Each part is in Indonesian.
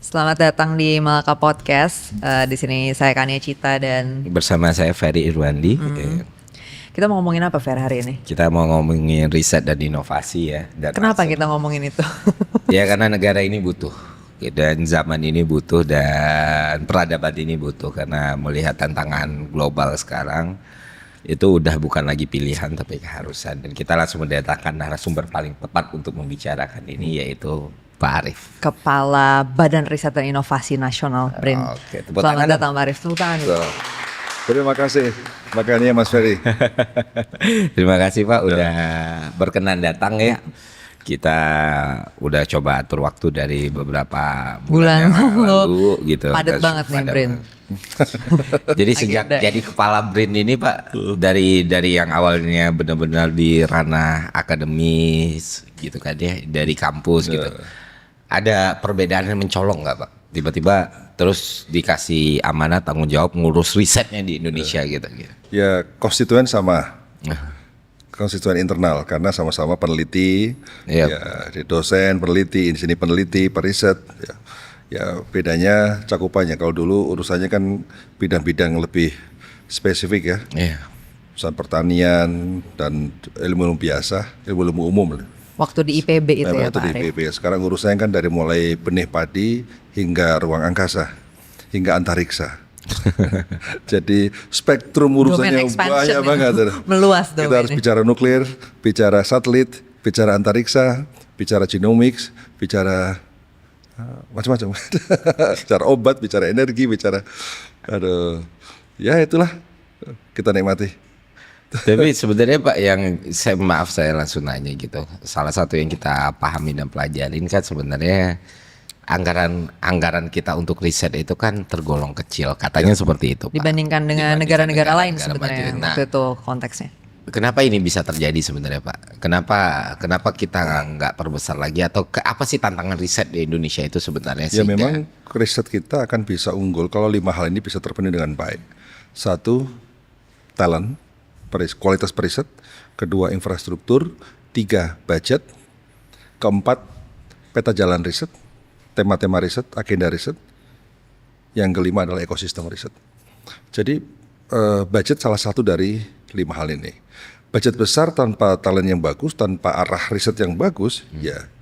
Selamat datang di Malaka Podcast. Di sini saya Kania Cita dan Bersama saya Ferry Irwandi. kita mau ngomongin apa Fer hari ini? Kita mau ngomongin riset dan inovasi ya. Dan Kenapa kita ngomongin itu? Ya karena negara ini butuh dan zaman ini butuh dan peradaban ini butuh karena melihat tantangan global sekarang itu udah bukan lagi pilihan tapi keharusan, dan kita langsung mendatangkan narasumber paling tepat untuk membicarakan ini yaitu Pak Arief, Kepala Badan Riset dan Inovasi Nasional BRIN. Oke, tepuk Selamat tangan datang Pak Arief. Tepuk tangan. So, terima kasih makanya Mas Ferry. Terima kasih Pak udah berkenan datang ya. Kita udah coba atur waktu dari beberapa bulan yang lalu gitu. Padat banget nih BRIN. Jadi sejak jadi kepala BRIN ini Pak, dari yang awalnya benar-benar di ranah akademis gitu kan ya, dari kampus gitu. Ada perbedaan yang mencolok nggak Pak? Tiba-tiba terus dikasih amanah tanggung jawab ngurus risetnya di Indonesia gitu. Ya konstituen sama, konstituen internal karena sama-sama peneliti, Yep. ya di dosen peneliti, di sini peneliti, periset. Ya bedanya cakupannya. Kalau dulu urusannya kan bidang-bidang lebih spesifik ya, Iya. urusan pertanian dan ilmu biasa, ilmu umum. Waktu di IPB itu ya Waktu Pak di Arief. IPB. Sekarang urusannya kan dari mulai benih padi hingga ruang angkasa, hingga antariksa. Jadi spektrum urusannya Domain expansion banyak banget. Meluas Kita domainnya. harus bicara nuklir, bicara satelit, bicara antariksa, bicara genomics, bicara macam-macam. Bicara obat, bicara energi, bicara ya itulah kita nikmati. Tapi sebenarnya Pak, saya langsung nanya gitu. Salah satu yang kita pahami dan pelajarin kan sebenarnya anggaran kita untuk riset itu kan tergolong kecil, katanya seperti itu Pak. Dibandingkan dengan negara-negara lain negara sebenarnya maju. Nah, waktu itu konteksnya. kenapa ini bisa terjadi sebenarnya Pak? Kenapa kita nggak perbesar lagi, atau apa sih tantangan riset di Indonesia itu sebenarnya? Ya sehingga- memang riset kita akan bisa unggul kalau 5 hal ini bisa terpenuhi dengan baik. 1, talent, kualitas periset. 2, infrastruktur. 3, budget. 4, peta jalan riset, tema-tema riset, agenda riset. Yang kelima adalah ekosistem riset. Jadi budget salah satu dari 5 hal ini. Budget besar tanpa talent yang bagus, tanpa arah riset yang bagus, ya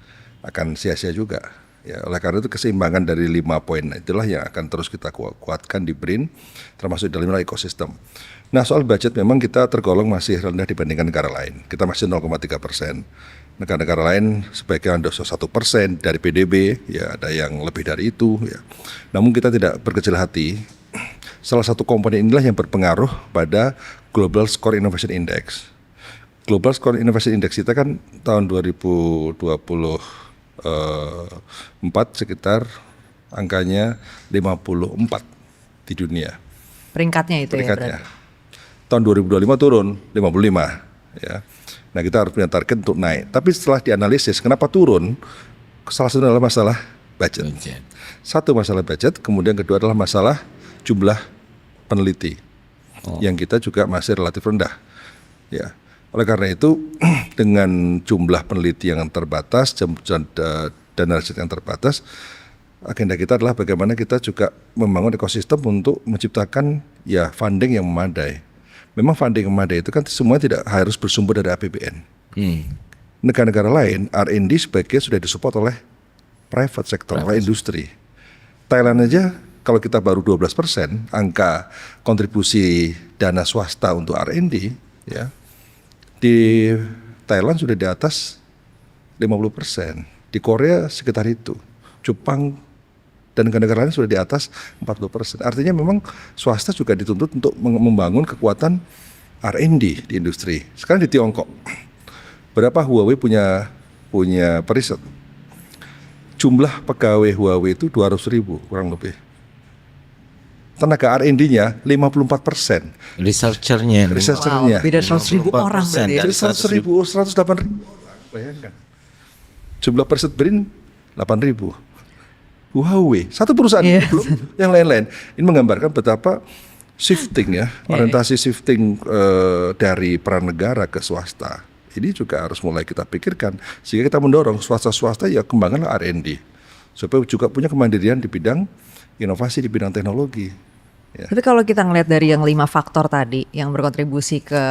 akan sia-sia juga. Ya, oleh karena itu keseimbangan dari 5 poin itulah yang akan terus kita kuatkan di BRIN, termasuk dalam ekosistem. Nah, soal budget memang kita tergolong masih rendah dibandingkan negara lain. Kita masih 0,3%. Negara-negara lain sebaiknya ada 1% dari PDB, ya ada yang lebih dari itu. Ya. Namun kita tidak berkecil hati. Salah satu komponen inilah yang berpengaruh pada Global Score Innovation Index. Global Score Innovation Index kita kan tahun 2024 sekitar angkanya 54 di dunia. Peringkatnya itu Peringkatnya. ya berarti. Tahun 2025 turun 55 ya. Nah, kita harus punya target untuk naik. Tapi setelah dianalisis kenapa turun? Salah satu adalah masalah budget. Satu masalah budget, kemudian kedua adalah masalah jumlah peneliti. Yang kita juga masih relatif rendah. Ya. Oleh karena itu dengan jumlah peneliti yang terbatas dan dana riset yang terbatas, agenda kita adalah bagaimana kita juga membangun ekosistem untuk menciptakan ya funding yang memadai. Memang funding yang memadai itu kan semua tidak harus bersumber dari APBN. Negara-negara lain R&D sebagian sudah disupport oleh private sector, oleh industri. Thailand aja kalau kita baru 12% angka kontribusi dana swasta untuk R&D, ya di Thailand sudah di atas 50%, di Korea sekitar itu, Jepang dan negara-negara lain sudah di atas 40%. Artinya memang swasta juga dituntut untuk membangun kekuatan R&D di industri. Sekarang di Tiongkok, berapa Huawei punya periset? Jumlah pegawai Huawei itu 200.000 kurang lebih. Tenaga R&D-nya 54%. Researchernya. Researchernya. Beda 100.000 orang berarti ya. Jadi 100.000, 108.000 orang. Bayangkan. Jumlah periset BRIN 8.000. Huawei, satu perusahaan, belum yang lain-lain. Ini menggambarkan betapa shifting ya, orientasi shifting dari peran negara ke swasta. Ini juga harus mulai kita pikirkan, sehingga kita mendorong swasta-swasta ya kembangkanlah R&D. supaya juga punya kemandirian di bidang inovasi, di bidang teknologi. Ya. Tapi kalau kita ngelihat dari yang 5 faktor tadi yang berkontribusi ke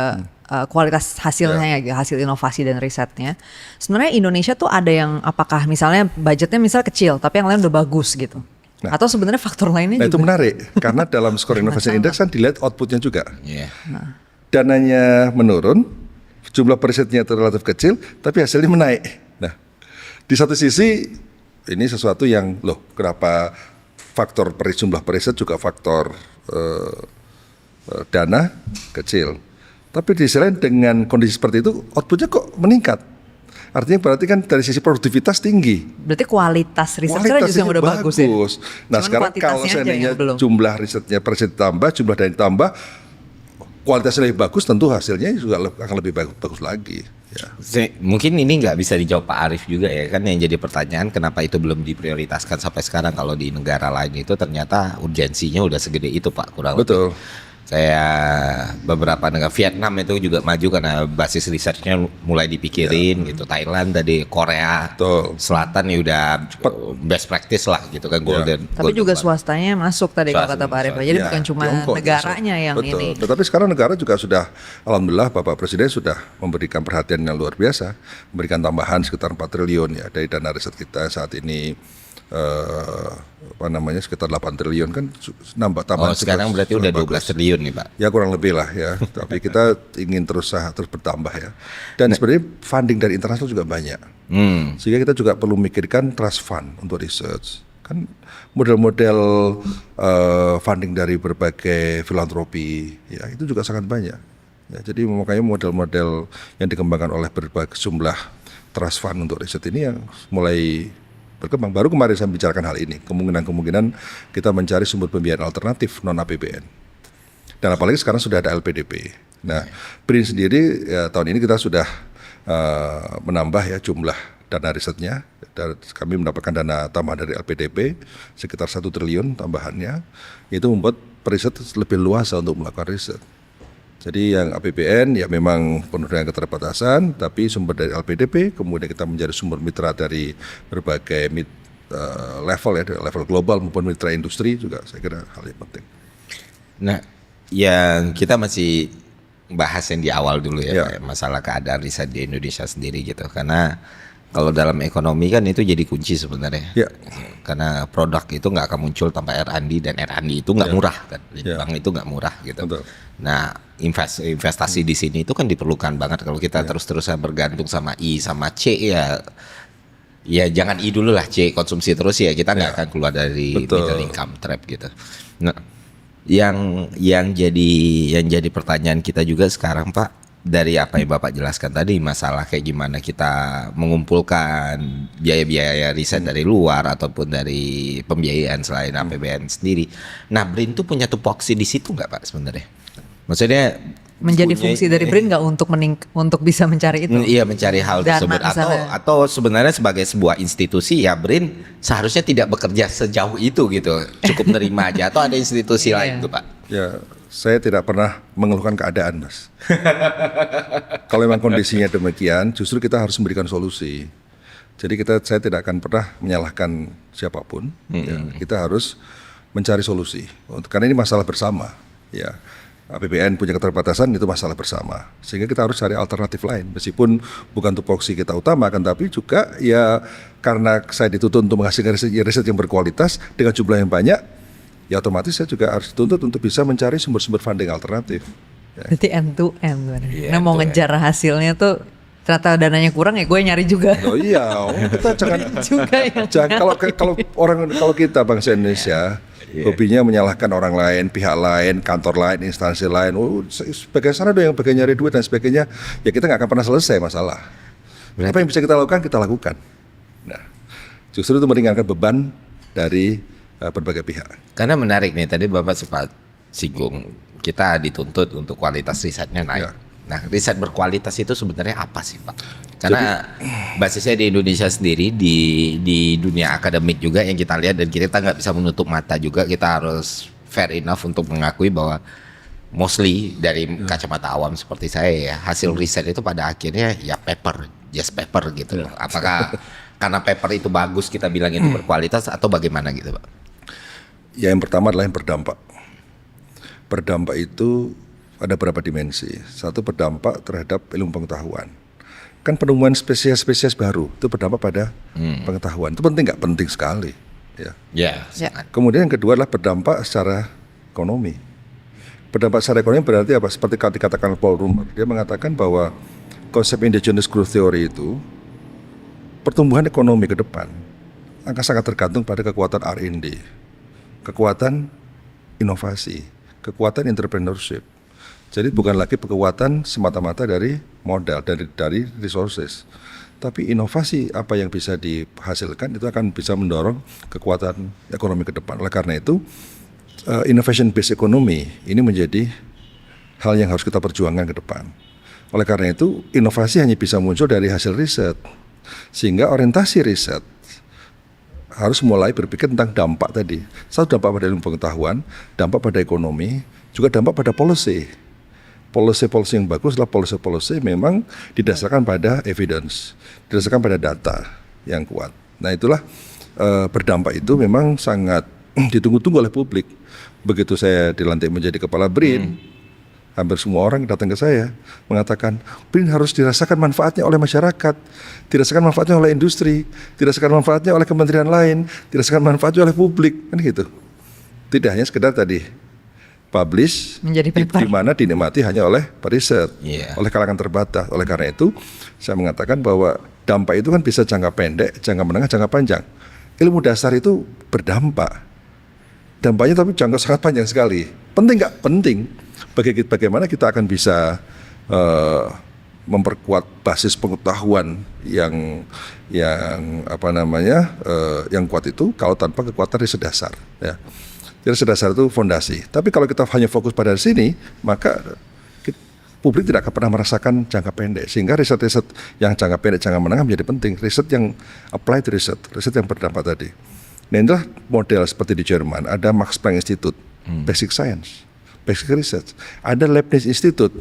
kualitas hasilnya ya, hasil inovasi dan risetnya, sebenarnya Indonesia tuh ada yang apakah misalnya budgetnya misal kecil tapi yang lain udah bagus gitu, atau sebenarnya faktor lainnya Nah juga? itu menarik karena dalam skor Innovation Index kan dilihat outputnya juga. Iya. Dananya menurun, jumlah perisetnya itu relatif kecil, tapi hasilnya menaik. Nah, di satu sisi ini sesuatu yang kenapa faktor jumlah periset juga faktor dana kecil. Tapi di sisi lain dengan kondisi seperti itu outputnya kok meningkat. Artinya berarti kan dari sisi produktivitas tinggi. Berarti kualitas risetnya justru yang udah bagus ya. Nah Cuman sekarang kalau kuantitasnya aja seandainya yang belum. jumlah risetnya periset ditambah, jumlah dana ditambah, kualitasnya lebih bagus, tentu hasilnya juga akan lebih bagus lagi. Ya. Mungkin ini nggak bisa dijawab Pak Arief juga ya kan, yang jadi pertanyaan kenapa itu belum diprioritaskan sampai sekarang kalau di negara lain itu ternyata urgensinya udah segede itu Pak, kurang Betul. lebih. Saya beberapa negara, Vietnam itu juga maju karena basis risetnya mulai dipikirin gitu. Thailand tadi, Korea Betul. Selatan ya udah best practice lah gitu kan, golden. Tapi juga swastanya masuk tadi kalau kata Pak Arief. Jadi Ya, bukan cuma Tiongkok negaranya bisa. yang Betul. ini. Tetapi sekarang negara juga sudah, alhamdulillah Bapak Presiden sudah memberikan perhatian yang luar biasa, memberikan tambahan sekitar 4 triliun ya dari dana riset kita saat ini. Sekitar 8 triliun kan nambah tambahan. Sekarang berarti udah 12 triliun nih Pak. Ya kurang lebih lah ya. Tapi kita ingin terus bertambah ya. Dan sebenarnya funding dari internasional juga banyak. Sehingga kita juga perlu memikirkan trust fund untuk research. Kan model-model funding dari berbagai filantropi ya itu juga sangat banyak. Ya, jadi makanya model-model yang dikembangkan oleh berbagai jumlah trust fund untuk riset ini yang mulai berkembang. Baru kemarin saya bicarakan hal ini, kemungkinan kita mencari sumber pembiayaan alternatif non APBN. Dan apalagi sekarang sudah ada LPDP. Nah, BRIN sendiri ya, tahun ini kita sudah menambah ya jumlah dana risetnya. Dan kami mendapatkan dana tambahan dari LPDP sekitar 1 triliun tambahannya. Itu membuat periset lebih luas untuk melakukan riset. Jadi yang APBN ya memang penuh dengan keterbatasan, tapi sumber dari LPDP, kemudian kita menjadi sumber mitra dari berbagai level ya, dari level global maupun mitra industri juga saya kira hal yang penting. Nah, yang kita masih bahas yang di awal dulu ya, Ya. Pak, masalah keadaan riset di Indonesia sendiri gitu. Karena kalau dalam ekonomi kan itu jadi kunci sebenarnya. Ya. Karena produk itu nggak akan muncul tanpa R&D dan R&D itu nggak murah kan. Ya. Bank itu nggak murah gitu. Betul. Nah, investasi di sini itu kan diperlukan banget. Kalau kita terus-terusan bergantung sama I sama C ya jangan I dulu lah, C konsumsi terus ya kita nggak akan keluar dari Betul. middle income trap gitu. Nah, yang jadi pertanyaan kita juga sekarang Pak, dari apa yang Bapak jelaskan tadi, masalah kayak gimana kita mengumpulkan biaya-biaya riset dari luar ataupun dari pembiayaan selain APBN sendiri. Nah, BRIN tuh punya tupoksi di situ nggak Pak sebenarnya? Maksudnya Menjadi fungsi dari BRIN nggak untuk bisa mencari itu? Iya, mencari hal Dana tersebut misalnya. atau sebenarnya sebagai sebuah institusi ya BRIN seharusnya tidak bekerja sejauh itu gitu, cukup nerima aja atau ada institusi lain tuh Pak? Ya, saya tidak pernah mengeluhkan keadaan, Mas. Kalau memang kondisinya demikian, justru kita harus memberikan solusi. Jadi saya tidak akan pernah menyalahkan siapapun. Ya, kita harus mencari solusi. Karena ini masalah bersama. Ya, APBN punya keterbatasan, itu masalah bersama. Sehingga kita harus cari alternatif lain. Meskipun bukan tupoksi kita utamakan, tapi juga ya karena saya dituntut untuk menghasilkan riset yang berkualitas dengan jumlah yang banyak, ya otomatis saya juga harus dituntut untuk bisa mencari sumber-sumber funding alternatif. Ya. Berarti end to end. Iya, Nah, mau end to end. ngejar hasilnya tuh ternyata dananya kurang ya gue nyari juga. Oh iya, kita jangan juga ya. jangan kalau kita bangsa Indonesia hobinya menyalahkan orang lain, pihak lain, kantor lain, instansi lain. Oh, sebagai sana ada yang bagian nyari duit dan sebagainya. Ya kita nggak akan pernah selesai masalah. Apa yang bisa kita lakukan, kita lakukan. Nah, justru itu meringankan beban dari berbagai pihak. Karena menarik nih, tadi Bapak sempat singgung kita dituntut untuk kualitas risetnya naik. Ya. Nah, riset berkualitas itu sebenarnya apa sih Pak? Karena basisnya di Indonesia sendiri, di dunia akademik juga yang kita lihat, dan kita nggak bisa menutup mata juga, kita harus fair enough untuk mengakui bahwa mostly dari kacamata awam seperti saya ya, hasil riset itu pada akhirnya ya paper just paper gitu loh. Apakah karena paper itu bagus kita bilang itu berkualitas atau bagaimana gitu Pak? Ya yang pertama adalah yang berdampak. Berdampak itu ada beberapa dimensi. Satu, berdampak terhadap ilmu pengetahuan. Kan penemuan spesies-spesies baru itu berdampak pada pengetahuan. Itu penting nggak? Penting sekali. Ya. Ya. Kemudian yang kedua adalah berdampak secara ekonomi. Berdampak secara ekonomi berarti apa? Seperti dikatakan Paul Romer, dia mengatakan bahwa konsep endogenous growth theory itu pertumbuhan ekonomi ke depan akan sangat tergantung pada kekuatan R&D, kekuatan inovasi, kekuatan entrepreneurship. Jadi bukan lagi kekuatan semata-mata dari modal, dari resources, tapi inovasi apa yang bisa dihasilkan itu akan bisa mendorong kekuatan ekonomi ke depan. Oleh karena itu, innovation based economy ini menjadi hal yang harus kita perjuangkan ke depan. Oleh karena itu, inovasi hanya bisa muncul dari hasil riset, sehingga orientasi riset harus mulai berpikir tentang dampak tadi. Satu, dampak pada ilmu pengetahuan, dampak pada ekonomi, juga dampak pada policy. Policy yang bagus adalah policy memang didasarkan pada evidence, didasarkan pada data yang kuat. Nah itulah berdampak itu memang sangat ditunggu-tunggu oleh publik. Begitu saya dilantik menjadi kepala BRIN, hampir semua orang datang ke saya mengatakan BRIN harus dirasakan manfaatnya oleh masyarakat, dirasakan manfaatnya oleh industri, dirasakan manfaatnya oleh kementerian lain, dirasakan manfaatnya oleh publik, kan gitu. Tidak hanya sekedar tadi publish di mana dinikmati hanya oleh periset, oleh kalangan terbatas. Oleh karena itu, saya mengatakan bahwa dampak itu kan bisa jangka pendek, jangka menengah, jangka panjang. Ilmu dasar itu berdampak. Dampaknya tapi jangka sangat panjang sekali. Penting nggak? Penting. Bagaimana kita akan bisa memperkuat basis pengetahuan yang kuat itu kalau tanpa kekuatan riset dasar. Ya. Riset dasar itu fondasi. Tapi kalau kita hanya fokus pada sini, maka publik tidak akan pernah merasakan jangka pendek. Sehingga riset-riset yang jangka pendek, jangka menengah menjadi penting. Riset yang applied riset yang berdampak tadi. Nah inilah model seperti di Jerman. Ada Max Planck Institute, Basic Science, Basic Research. Ada Leibniz Institute,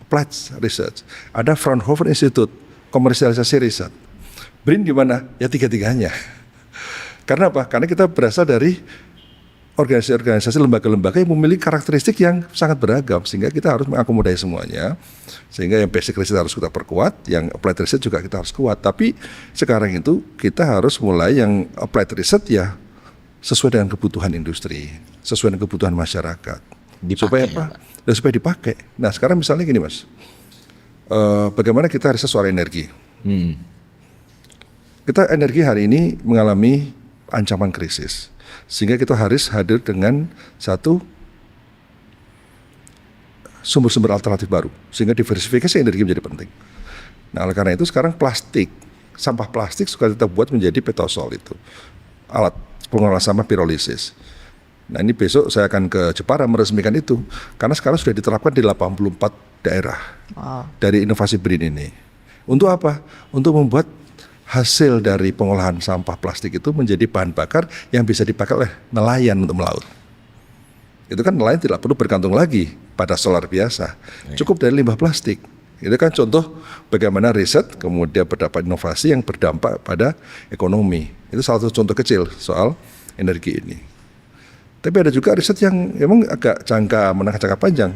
Applied Research. Ada Fraunhofer Institute, komersialisasi riset. BRIN gimana? Ya tiga-tiganya. Karena apa? Karena kita berasal dari organisasi-organisasi, lembaga-lembaga yang memiliki karakteristik yang sangat beragam, sehingga kita harus mengakomodasi semuanya. Sehingga yang basic research harus kita perkuat, yang applied research juga kita harus kuat. Tapi sekarang itu kita harus mulai yang applied research ya sesuai dengan kebutuhan industri, sesuai dengan kebutuhan masyarakat. Supaya apa? Dan supaya dipakai. Nah sekarang misalnya gini Mas, bagaimana kita riset soal energi? Kita energi hari ini mengalami ancaman krisis. Sehingga kita harus hadir dengan satu sumber-sumber alternatif baru. Sehingga diversifikasi energi menjadi penting. Nah oleh karena itu sekarang sampah plastik sudah kita buat menjadi petosol itu. Alat pengelolaan sampah pirolisis. Nah ini besok saya akan ke Jepara meresmikan itu. Karena sekarang sudah diterapkan di 84 daerah dari inovasi BRIN ini. Untuk apa? Untuk membuat hasil dari pengolahan sampah plastik itu menjadi bahan bakar yang bisa dipakai oleh nelayan untuk melaut. Itu kan nelayan tidak perlu bergantung lagi pada solar biasa, cukup dari limbah plastik. Itu kan contoh bagaimana riset kemudian berdapat inovasi yang berdampak pada ekonomi. Itu salah satu contoh kecil soal energi ini. Tapi ada juga riset yang memang agak jangka menengah jangka panjang.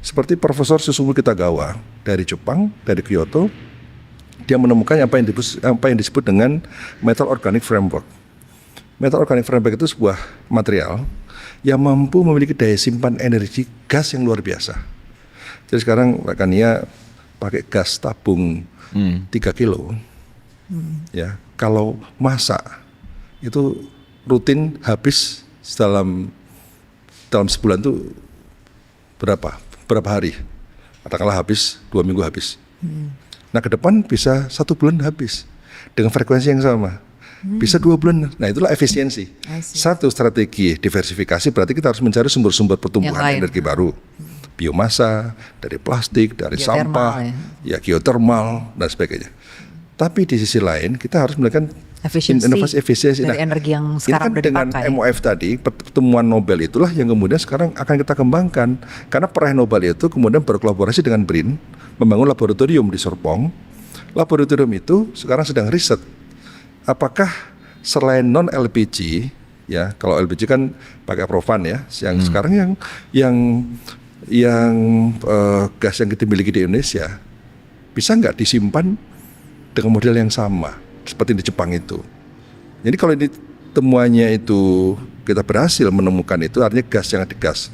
Seperti Profesor Susumu Kitagawa dari Jepang, dari Kyoto. Dia menemukan apa yang disebut dengan metal organic framework. Metal organic framework itu sebuah material yang mampu memiliki daya simpan energi gas yang luar biasa. Jadi sekarang Mbak Kania pakai gas tabung 3 kilo. Ya, kalau masak itu rutin habis dalam sebulan itu berapa hari? Katakanlah habis 2 minggu habis. Nah ke depan bisa 1 bulan habis dengan frekuensi yang sama, bisa 2 bulan. Nah itulah efisiensi. Satu strategi diversifikasi berarti kita harus mencari sumber-sumber pertumbuhan energi baru, biomasa, dari plastik, dari sampah, geothermal dan sebagainya. Tapi di sisi lain kita harus melakukan inovasi efisiensi dari energi yang sekarang kan dengan dipakai. MOF tadi, pertemuan Nobel itulah yang kemudian sekarang akan kita kembangkan. Karena peraih Nobel itu kemudian berkolaborasi dengan BRIN, membangun laboratorium di Serpong, Laboratorium itu sekarang sedang riset apakah selain non LPG, ya kalau LPG kan pakai propan ya, yang sekarang yang gas yang kita miliki di Indonesia bisa nggak disimpan dengan model yang sama seperti di Jepang itu. Jadi kalau ini temuannya itu kita berhasil menemukan itu, artinya gas yang ada gas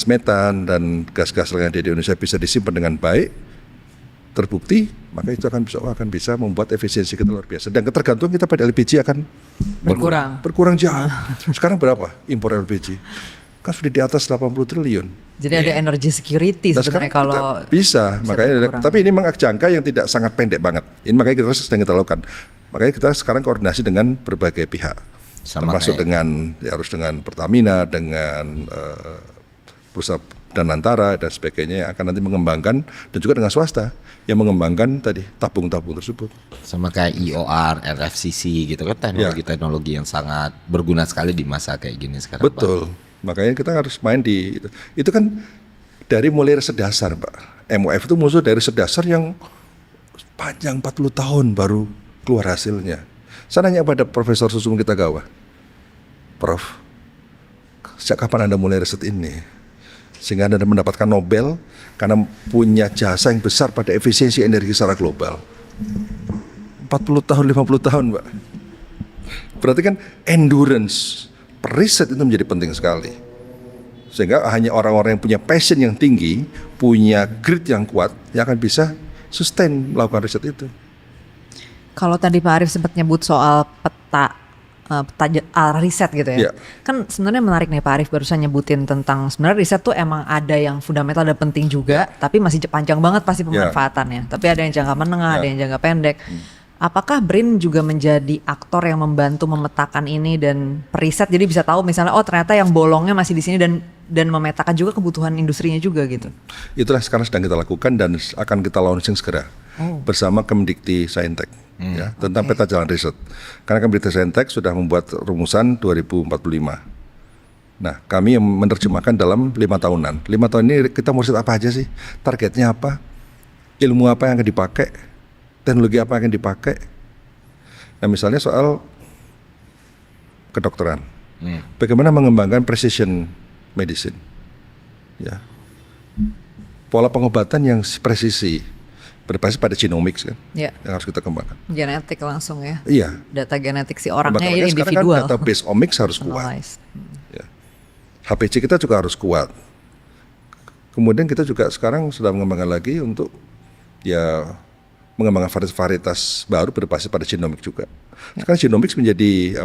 metan dan gas-gas lain di Indonesia bisa disimpan dengan baik, terbukti, maka itu akan bisa membuat efisiensi kita luar biasa. Dan ketergantungan kita pada LPG akan berkurang jauh. Sekarang berapa impor LPG? Kan sudah di atas 80 triliun. Jadi ada energy security sebenarnya kalau bisa makanya. Tapi ini memang jangka yang tidak sangat pendek banget. Ini makanya kita sedang kita lakukan. Makanya kita sekarang koordinasi dengan berbagai pihak, termasuk dengan harus dengan Pertamina, dengan perusahaan dan Antara dan sebagainya yang akan nanti mengembangkan, dan juga dengan swasta yang mengembangkan tadi tabung-tabung tersebut. Sama kayak IOR, RFCC gitu kan, teknologi-teknologi yang sangat berguna sekali di masa kayak gini sekarang. Betul. Pak. Makanya kita harus main di itu kan dari mulai riset dasar, Pak. MOF itu musuh dari riset dasar yang panjang 40 tahun baru keluar hasilnya. Saya nanya pada Profesor Susum Kitagawa, Prof, sejak kapan Anda mulai riset ini? Sehingga Anda mendapatkan Nobel karena punya jasa yang besar pada efisiensi energi secara global. 40 tahun, 50 tahun, Pak. Berarti kan endurance periset itu menjadi penting sekali. Sehingga hanya orang-orang yang punya passion yang tinggi, punya grit yang kuat, yang akan bisa sustain melakukan riset itu. Kalau tadi Pak Arief sempat nyebut soal peta riset gitu ya. Kan sebenarnya menarik nih Pak Arief barusan nyebutin tentang sebenarnya riset tuh emang ada yang fundamental dan penting juga, tapi masih panjang banget pasti pemanfaatannya. Tapi ada yang jangka menengah, ada yang jangka pendek. Apakah BRIN juga menjadi aktor yang membantu memetakan ini dan periset, jadi bisa tahu misalnya oh ternyata yang bolongnya masih di sini dan memetakan juga kebutuhan industrinya juga gitu. Itulah sekarang sedang kita lakukan dan akan kita launching segera bersama Kemdikti Saintek ya, tentang peta jalan riset. Karena Kemdikti Saintek sudah membuat rumusan 2045. Nah, kami yang menerjemahkan dalam 5 tahunan. 5 tahun ini kita mau riset apa aja sih? Targetnya apa? Ilmu apa yang akan dipakai? Teknologi apa yang akan dipakai? Nah, misalnya soal kedokteran. Bagaimana mengembangkan precision medicine? Ya. Pola pengobatan yang presisi berbasis pada genomics kan, yang harus kita kembangkan. Genetik langsung ya. Iya. Data genetik si orangnya individual. Sekarang kan database omics harus kuat. Ya. HPC kita juga harus kuat. Kemudian kita juga sekarang sudah mengembangkan lagi untuk mengembangkan varietas baru berbasis pada genomik juga. Sekarang genomics menjadi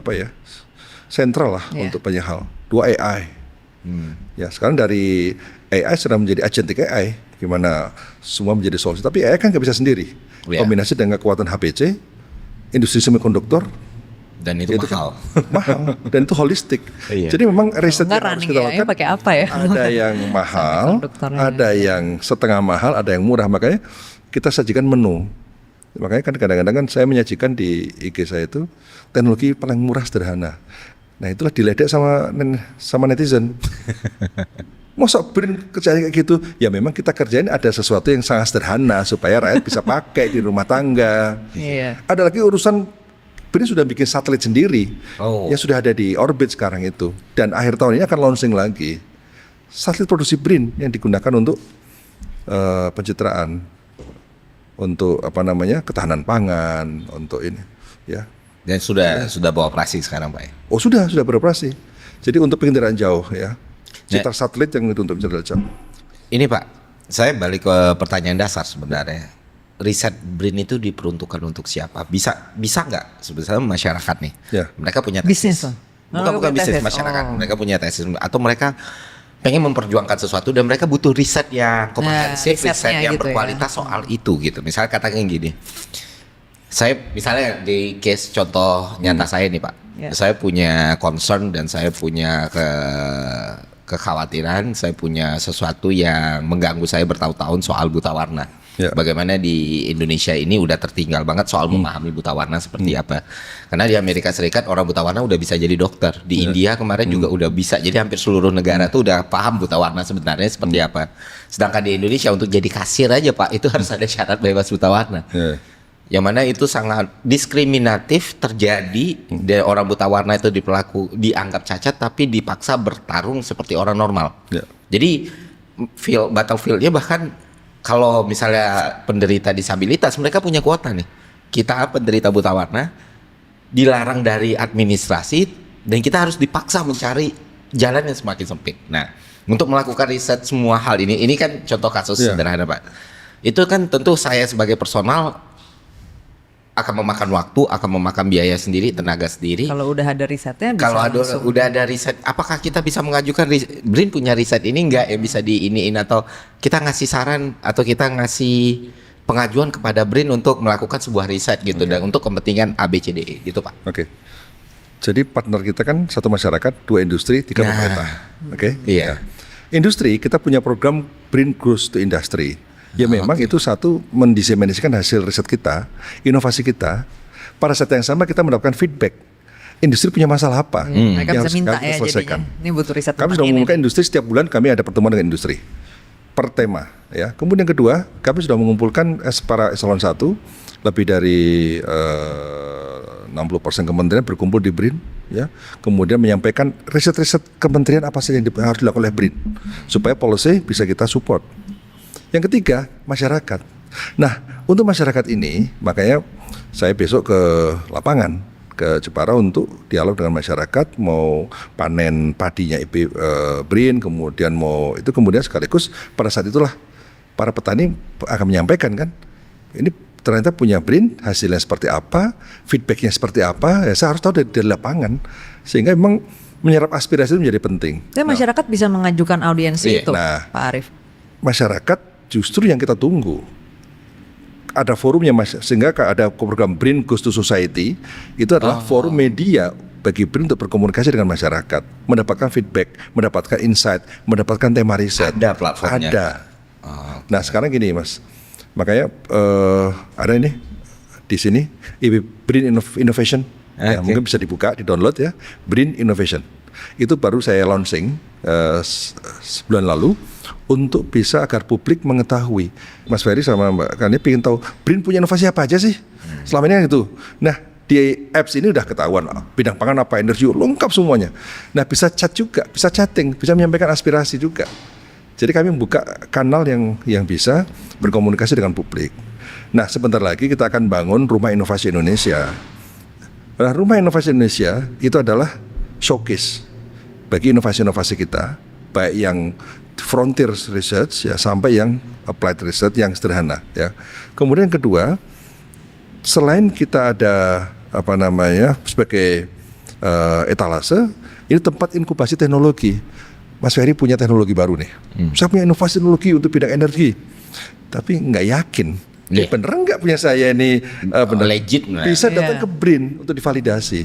sentral lah untuk banyak hal. 2 AI. Ya, sekarang dari AI sudah menjadi agentic AI, gimana semua menjadi solusi. Tapi AI kan nggak bisa sendiri. Kombinasi dengan kekuatan HPC, industri semikonduktor, dan itu mahal. Mahal dan itu holistik. Jadi memang riset yang harus kita lakukan pakai apa ya? Ada yang mahal, ada yang setengah mahal, ada yang murah. Makanya kita sajikan menu. Makanya kan kadang-kadang kan saya menyajikan di IG saya itu teknologi paling murah sederhana. Nah itulah diledek sama netizen. Masa BRIN kerjanya kayak gitu? Ya memang kita kerjain ada sesuatu yang sangat sederhana supaya rakyat bisa pakai di rumah tangga. Ada lagi urusan BRIN sudah bikin satelit sendiri yang sudah ada di orbit sekarang itu. Dan akhir tahun ini akan launching lagi satelit produksi BRIN yang digunakan untuk pencitraan, untuk ketahanan pangan, untuk ini ya. Dan sudah beroperasi sekarang Pak? Oh sudah beroperasi. Jadi untuk penginderaan jauh ya. Citra satelit yang itu untuk penginderaan jauh. Ini Pak, saya balik ke pertanyaan dasar sebenarnya. Riset BRIN itu diperuntukkan untuk siapa? Bisa nggak sebetulnya masyarakat nih? Mereka punya tesis. Bisnis. Bukan bisnis masyarakat. Mereka punya tesis atau mereka pengen memperjuangkan sesuatu dan mereka butuh riset yang komprehensif, riset yang gitu berkualitas soal itu gitu. Misalnya katakan gini, saya misalnya di case contoh nyata saya nih Pak, saya punya concern dan saya punya kekhawatiran, saya punya sesuatu yang mengganggu saya bertahun-tahun soal buta warna. Bagaimana di Indonesia ini udah tertinggal banget soal memahami buta warna seperti apa. Karena di Amerika Serikat orang buta warna udah bisa jadi dokter. Di India kemarin juga udah bisa. Jadi hampir seluruh negara tuh udah paham buta warna sebenarnya seperti apa. Sedangkan di Indonesia untuk jadi kasir aja Pak itu harus ada syarat bebas buta warna. yang mana itu sangat diskriminatif terjadi dari orang buta warna itu dianggap cacat tapi dipaksa bertarung seperti orang normal. Ya. Jadi battlefieldnya bahkan kalau misalnya penderita disabilitas mereka punya kuota nih. Kita penderita buta warna dilarang dari administrasi dan kita harus dipaksa mencari jalan yang semakin sempit. Nah, untuk melakukan riset semua hal ini kan contoh kasus sederhana Pak. Itu kan tentu saya sebagai personal akan memakan waktu, akan memakan biaya sendiri, tenaga sendiri. Kalau udah ada risetnya bisa Kalau langsung. udah ada riset, apakah kita bisa mengajukan BRIN punya riset ini enggak yang bisa diiniin, atau kita ngasih saran atau kita ngasih pengajuan kepada BRIN untuk melakukan sebuah riset gitu dan untuk kepentingan ABCDE gitu Pak. Oke. Jadi partner kita kan satu masyarakat, 2 industri, 3 pemerintah. Oke. Iya. Nah, industri kita punya program BRIN Growth to Industry. Ya memang itu satu mendiseminasikan hasil riset kita, inovasi kita. Pada saat yang sama kita mendapatkan feedback. Industri punya masalah apa? Mereka yang bisa harus minta kita ya selesaikan. jadinya. Ini butuh riset Kami tentang sudah ini. mengumumkan industri, setiap bulan kami ada pertemuan dengan industri per tema ya. Kemudian kedua, kami sudah mengumpulkan para eselon 1 lebih dari 60% kementerian berkumpul di BRIN ya. Kemudian menyampaikan riset-riset kementerian apa saja yang harus dilakukan oleh BRIN supaya policy bisa kita support. Yang ketiga, masyarakat. Nah, untuk masyarakat ini makanya saya besok ke lapangan ke Jepara untuk dialog dengan masyarakat, mau panen padinya BRIN, kemudian mau itu, kemudian sekaligus pada saat itulah para petani akan menyampaikan kan, ini ternyata punya BRIN, hasilnya seperti apa, feedbacknya seperti apa, ya saya harus tahu dari lapangan, sehingga memang menyerap aspirasi itu menjadi penting. Dan masyarakat bisa mengajukan audiensi itu, Nah, Pak Arief. masyarakat justru yang kita tunggu. Ada forumnya sehingga ada program BRIN Goes to Society, itu adalah forum media bagi BRIN untuk berkomunikasi dengan masyarakat, mendapatkan feedback, mendapatkan insight, mendapatkan tema riset. Ada platformnya. Ada. Nah sekarang gini Mas, makanya ada ini di sini BRIN Innovation, ya, mungkin bisa dibuka, di download ya, BRIN Innovation. Itu baru saya launching sebulan lalu untuk bisa agar publik mengetahui. Mas Ferry sama Mbak Kani pengen tahu BRIN punya inovasi apa aja sih selama ini kan itu. Nah di apps ini udah ketahuan bidang pangan apa, energi, lengkap semuanya. Nah bisa chat juga, bisa chatting, bisa menyampaikan aspirasi juga. Jadi kami membuka kanal yang bisa berkomunikasi dengan publik. Nah sebentar lagi kita akan bangun Rumah Inovasi Indonesia. Nah, Rumah Inovasi Indonesia itu adalah showcase bagi inovasi-inovasi kita, baik yang frontier research ya sampai yang applied research yang sederhana ya. Kemudian yang kedua, selain kita ada sebagai etalase, ini tempat inkubasi teknologi. Mas Ferry punya teknologi baru nih. Saya punya inovasi teknologi untuk bidang energi, tapi nggak yakin. Bener nggak punya saya ini bener legit bisa datang ke BRIN untuk divalidasi,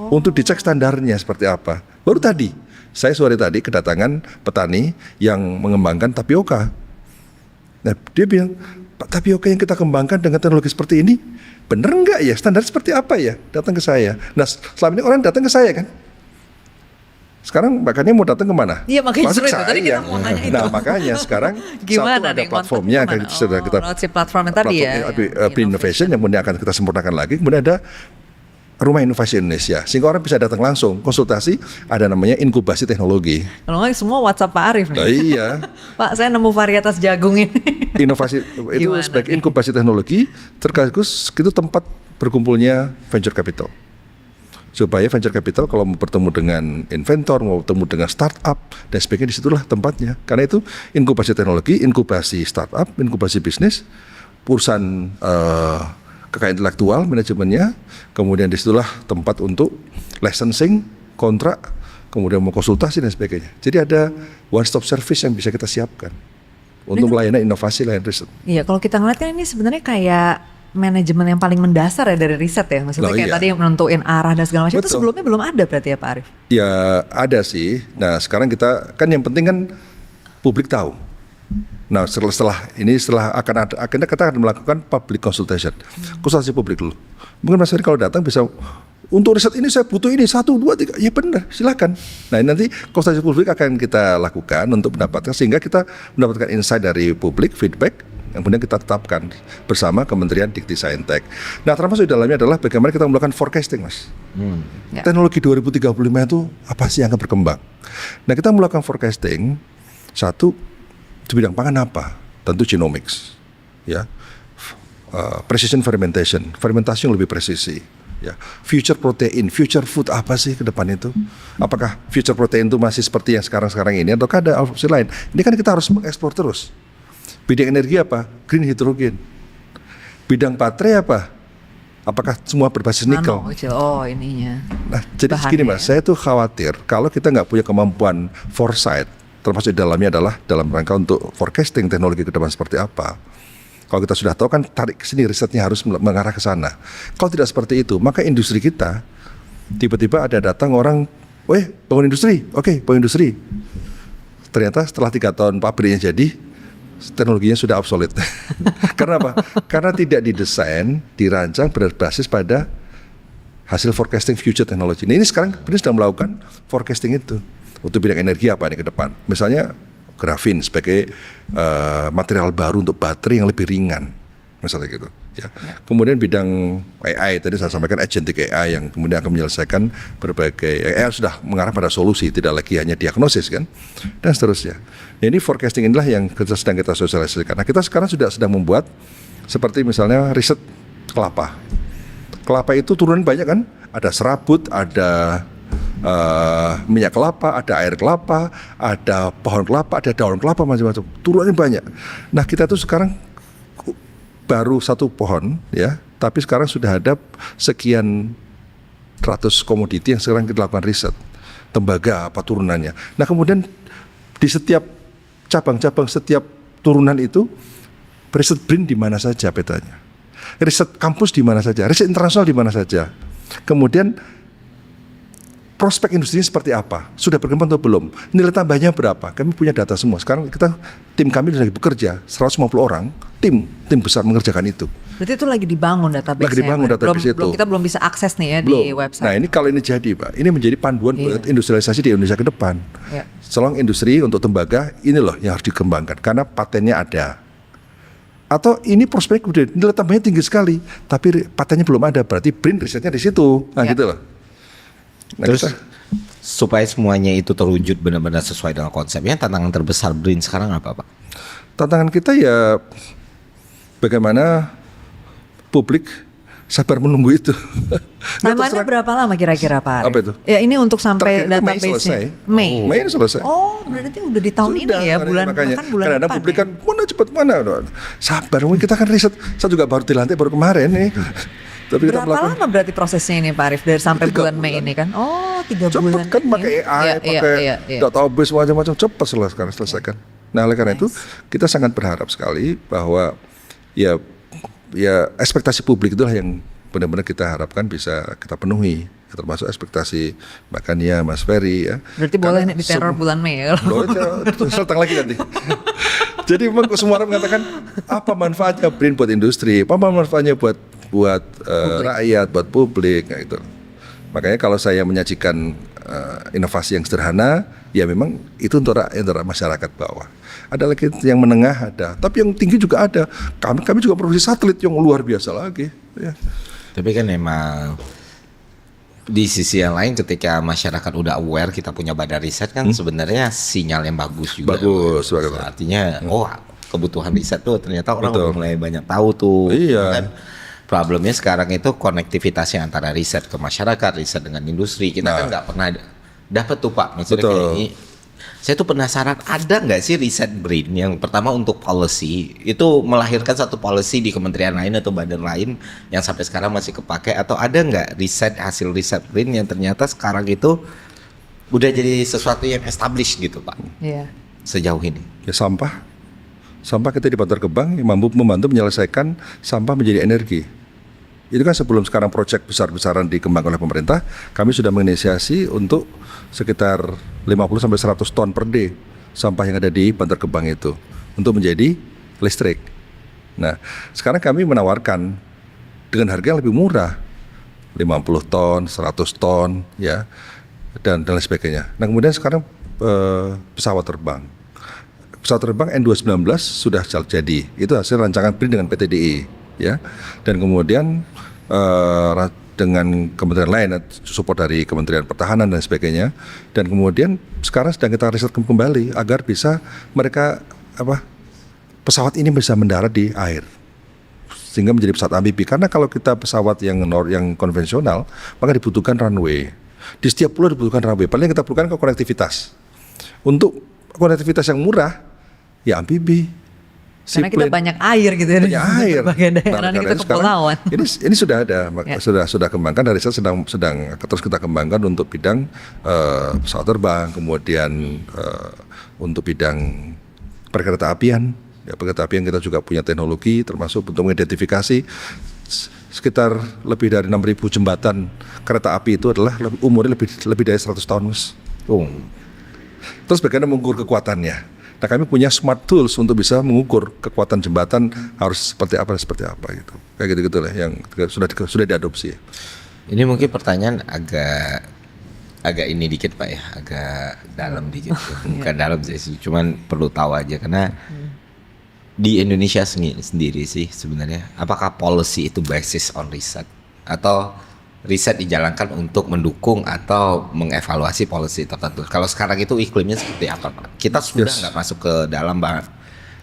untuk dicek standarnya seperti apa. Baru tadi saya sore tadi kedatangan petani yang mengembangkan tapioka. Nah dia bilang, Pak, tapioka yang kita kembangkan dengan teknologi seperti ini bener nggak ya, standar seperti apa ya, datang ke saya. Nah selama ini orang datang ke saya kan. Sekarang makanya mau datang kemana? Iya makanya Masuk justru itu tadi kita mau nanya itu. Nah makanya sekarang Gimana satu ada nih, platformnya kontak kan sudah kita lewat si platform yang tadi ya, BRIN Innovation yang kemudian akan kita sempurnakan lagi. Kemudian ada Rumah Inovasi Indonesia, sehingga orang bisa datang langsung konsultasi. Ada namanya inkubasi teknologi. Kalau nggak semua WhatsApp Pak Arief nih. Nah, iya. Pak saya nemu varietas jagung ini. Inovasi itu Gimana sebagai nih? inkubasi teknologi, terkaligus itu tempat berkumpulnya venture capital. Supaya venture capital kalau mau bertemu dengan inventor, mau bertemu dengan startup dan sebagainya, disitulah tempatnya. Karena itu inkubasi teknologi, inkubasi startup, inkubasi bisnis, perusahaan kekayaan intelektual, manajemennya, kemudian disitulah tempat untuk licensing, kontrak, kemudian mau konsultasi dan sebagainya. Jadi ada one stop service yang bisa kita siapkan untuk melayani inovasi layanan riset. Iya kalau kita ngeliat kan ini sebenarnya kayak manajemen yang paling mendasar ya dari riset ya. Maksudnya kayak tadi yang menentuin arah dan segala macam. Itu sebelumnya belum ada berarti ya Pak Arief? Ya ada sih. Nah sekarang kita kan yang penting kan publik tahu. Nah setelah akhirnya kita akan melakukan public consultation, konsultasi publik dulu. Mungkin Mas Ferry kalau datang bisa, untuk riset ini saya butuh ini 1, 2, 3, ya benar silakan. Nah nanti konsultasi publik akan kita lakukan untuk mendapatkan, sehingga kita mendapatkan insight dari publik, feedback, kemudian kita tetapkan bersama Kementerian Dikti Saintek. Nah, termasuk di dalamnya adalah bagaimana kita melakukan forecasting, Mas. Ya. Teknologi 2035 itu apa sih yang akan berkembang? Nah, kita melakukan forecasting, satu di bidang pangan apa? Tentu genomics, ya. Precision fermentation, fermentasi yang lebih presisi. Ya, future protein, future food apa sih ke depan itu? Apakah future protein itu masih seperti yang sekarang ini ataukah ada opsi lain? Ini kan kita harus mengeksplor terus. Bidang energi apa? Green hydrogen. Bidang baterai apa? Apakah semua berbasis nikel? Nano kecil. Oh, ininya. Nah, jadi Bahannya segini Mas, saya tuh khawatir kalau kita nggak punya kemampuan foresight, termasuk di dalamnya adalah dalam rangka untuk forecasting teknologi ke depan seperti apa. Kalau kita sudah tahu kan tarik ke sini risetnya harus mengarah ke sana. Kalau tidak seperti itu, maka industri kita tiba-tiba ada datang orang, bangun industri, oke, bangun industri. Ternyata setelah 3 tahun pabriknya jadi, teknologinya sudah obsolete. Karena apa? Karena tidak didesain, dirancang berbasis pada hasil forecasting future technology. Nah, ini sekarang BRIN sedang melakukan forecasting itu untuk bidang energi apa nih ke depan. Misalnya grafin sebagai material baru untuk baterai yang lebih ringan, misalnya gitu. Ya. Kemudian bidang AI tadi saya sampaikan agentic AI yang kemudian akan menyelesaikan berbagai AI sudah mengarah pada solusi, tidak lagi hanya diagnosis kan, dan seterusnya. Nah, ini forecasting inilah yang sedang kita sosialisasikan. Nah, kita sekarang sedang membuat seperti misalnya riset kelapa. Kelapa itu turunan banyak kan, ada serabut, ada minyak kelapa, ada air kelapa, ada pohon kelapa, ada daun kelapa, macam-macam. Turunannya banyak. Nah, kita tuh sekarang baru 1 pohon, ya, tapi sekarang sudah ada sekian ratus komoditi yang sekarang kita lakukan riset. Tembaga apa turunannya. Nah, kemudian di setiap cabang-cabang, setiap turunan itu, riset BRIN di mana saja petanya. Riset kampus di mana saja, riset internasional di mana saja. Kemudian prospek industrinya seperti apa? Sudah berkembang atau belum? Nilai tambahnya berapa? Kami punya data semua. Sekarang tim kami lagi bekerja 150 orang, tim besar mengerjakan itu. Berarti itu lagi dibangun database-nya. Lagi dibangun database itu. Kita belum bisa akses nih ya belum. Di website. Nah, ini kalau ini jadi, Pak, ini menjadi panduan buat industrialisasi di Indonesia ke depan. Ya. Selong industri untuk tembaga ini loh yang harus dikembangkan karena patennya ada. Atau ini prospek udah nilai tambahnya tinggi sekali, tapi patennya belum ada, berarti BRIN risetnya di situ. Nah, gitu loh. Nah, Terus supaya semuanya itu terwujud benar-benar sesuai dengan konsepnya, tantangan terbesar BRIN sekarang apa, Pak? tantangan kita ya bagaimana publik sabar menunggu itu. Timeline-nya berapa lama kira-kira Pak Arief? Apa itu? Ya ini untuk sampai Targetnya Mei database-nya. selesai. Mei. Mei ini selesai. Oh, berarti udah di tahun ini ya, bulan makanya. bahkan bulan Karena depan. publik Ya? kan mana cepat mana. Sabar, kita kan riset. Saya juga baru dilantik baru kemarin nih. Tapi kita Berapa lama berarti prosesnya ini Pak Arief dari sampai 3 bulan Mei bulan. ini kan? Oh, 3 Cepet bulan. kan ini. pakai AI, pakai database macam-macam, cepat selesaikan. Nah, oleh karena itu kita sangat berharap sekali bahwa ya ekspektasi publik itulah yang benar-benar kita harapkan bisa kita penuhi, termasuk ekspektasi Mbak Kania, Mas Ferry ya. Berarti boleh nih diteror bulan Mei ya? Seltang lagi nanti. Jadi memang semua orang mengatakan apa manfaatnya BRIN buat industri, apa manfaatnya buat rakyat, buat publik, kayak gitu. Makanya kalau saya menyajikan inovasi yang sederhana, ya memang itu untuk masyarakat bawah. Ada lagi yang menengah ada, tapi yang tinggi juga ada. Kami juga produksi satelit yang luar biasa lagi. Ya. Tapi kan memang di sisi yang lain ketika masyarakat udah aware kita punya badan riset kan sebenarnya sinyal yang bagus juga. Bagus, artinya kebutuhan riset tuh ternyata orang udah mulai banyak tahu tuh. Iya. Kan? Problemnya sekarang itu konektivitasnya antara riset ke masyarakat, riset dengan industri. Kita kan nggak pernah dapat tuh Pak. Maksudnya kayak ini. Saya tuh penasaran ada nggak sih riset BRIN yang pertama untuk policy itu melahirkan satu policy di kementerian lain atau badan lain yang sampai sekarang masih kepake, atau ada nggak hasil riset BRIN yang ternyata sekarang itu udah jadi sesuatu yang established gitu Pak? Iya. Sejauh ini. Ya sampah kita di Bantar Gebang yang mampu membantu menyelesaikan sampah menjadi energi. Itu kan sebelum sekarang proyek besar-besaran dikembangkan oleh pemerintah, kami sudah menginisiasi untuk sekitar 50-100 ton per day sampah yang ada di Bantar Gebang itu untuk menjadi listrik. Nah, sekarang kami menawarkan dengan harga yang lebih murah, 50 ton, 100 ton, ya, dan lain sebagainya. Nah, kemudian sekarang pesawat terbang. pesawat terbang N219 sudah jadi. Itu hasil rancangan BRIN dengan PT DI, ya. Dan kemudian dengan kementerian lain, support dari Kementerian Pertahanan dan sebagainya. Dan kemudian sekarang sedang kita riset kembali agar bisa mereka pesawat ini bisa mendarat di air sehingga menjadi pesawat amfibi. Karena kalau kita pesawat yang konvensional, maka dibutuhkan runway. Di setiap pulau dibutuhkan runway. Paling kita perlukan ke konektivitas. Untuk konektivitas yang murah, ya amfibi. Karena kita banyak air gitu ya. Banyak air. Karena kita kepulauan. Ini sudah ada, sudah kembangkan dari saya sedang terus kita kembangkan untuk bidang pesawat terbang, kemudian untuk bidang perkereta apian. Ya, perkereta apian kita juga punya teknologi termasuk untuk mengidentifikasi sekitar lebih dari 6.000 jembatan kereta api itu adalah umurnya lebih dari 100 tahun, Mas. Terus bagaimana mengukur kekuatannya? Nah, kami punya smart tools untuk bisa mengukur kekuatan jembatan harus seperti apa gitu. Kayak gitu-gitu lah yang sudah diadopsi. Ini mungkin pertanyaan agak ini dikit Pak ya, agak dalam dikit. Bukan dalam sih, cuman perlu tahu aja karena di Indonesia sendiri sih sebenarnya apakah policy itu basis on riset atau riset dijalankan untuk mendukung atau mengevaluasi policy tertentu. Kalau sekarang itu iklimnya seperti apa, Pak? Kita sudah nggak masuk ke dalam banget.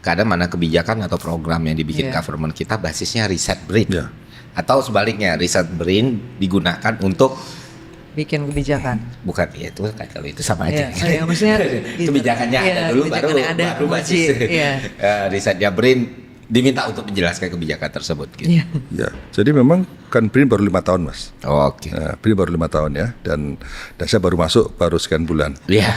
Kadang mana kebijakan atau program yang dibikin government kita basisnya riset BRIN. Atau sebaliknya, riset BRIN digunakan untuk bikin kebijakan. Bukan, ya itu kan kalau itu sama aja. Maksudnya kebijakannya ada dulu baru basis. Risetnya BRIN diminta untuk menjelaskan kebijakan tersebut gitu. Ya, jadi memang kan BRIN baru 5 tahun, Mas. Oke. Nah, BRIN baru 5 tahun ya, dan saya baru masuk baru sekian bulan. Iya.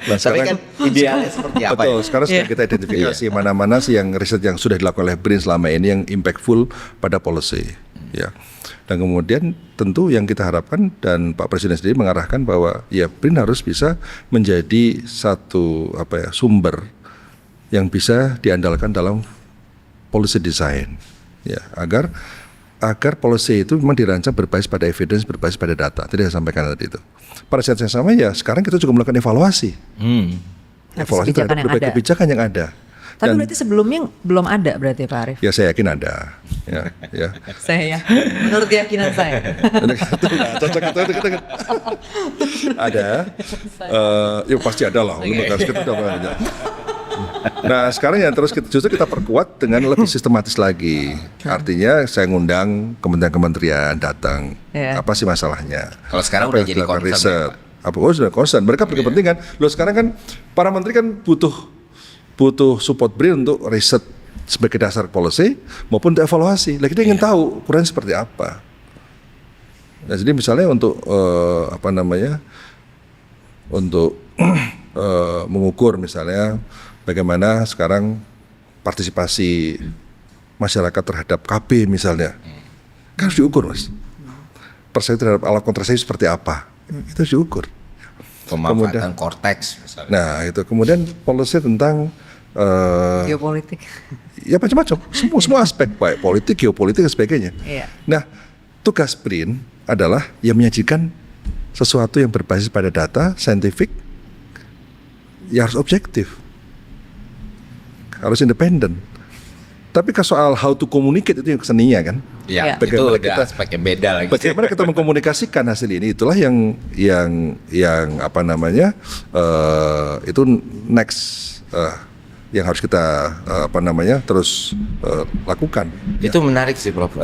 Nah, tapi kan idealnya seperti apa? Betul, sekarang sedang kita identifikasi mana-mana sih yang riset yang sudah dilakukan oleh BRIN selama ini yang impactful pada policy. Ya. Dan kemudian tentu yang kita harapkan dan Pak Presiden sendiri mengarahkan bahwa ya BRIN harus bisa menjadi satu sumber yang bisa diandalkan dalam policy design, ya, agar policy itu memang dirancang berbasis pada evidence, berbasis pada data. Tadi saya sampaikan tadi itu. Pada saat yang sama ya sekarang kita juga melakukan evaluasi, evaluasi terhadap berbagai kebijakan yang ada. Tapi berarti sebelumnya belum ada berarti Pak Arief? Ya saya yakin ada. Ya. Saya menurut keyakinan saya. Cocok itu. Ada. Ya pasti ada lah. Nah sekarang ya terus justru kita perkuat dengan lebih sistematis lagi. Artinya saya ngundang kementerian-kementerian datang. Apa sih masalahnya? Kalau sekarang udah jadi concern. Sudah concern. Mereka berkepentingan. Loh sekarang kan para menteri kan butuh support BRIN untuk riset sebagai dasar policy maupun untuk evaluasi. Kita ingin tahu ukurannya seperti apa. Nah, jadi misalnya untuk untuk mengukur misalnya bagaimana sekarang partisipasi masyarakat terhadap KB misalnya, kan harus diukur, Mas. Persepsi terhadap alat kontrasepsi seperti apa, itu harus diukur. Pemanfaatan korteks misalnya. Nah itu kemudian policy tentang geopolitik. Ya macam-macam, semua aspek baik politik, geopolitik dan sebagainya. Nah tugas BRIN adalah yang menyajikan sesuatu yang berbasis pada data, saintifik, ya harus objektif, harus independen. Tapi soal how to communicate itu yang seninya kan. Ya, bagaimana itu kita aspek yang beda lagi. Bagaimana kita mengkomunikasikan hasil ini, itulah yang itu next yang harus kita terus lakukan. Itu menarik sih Prof,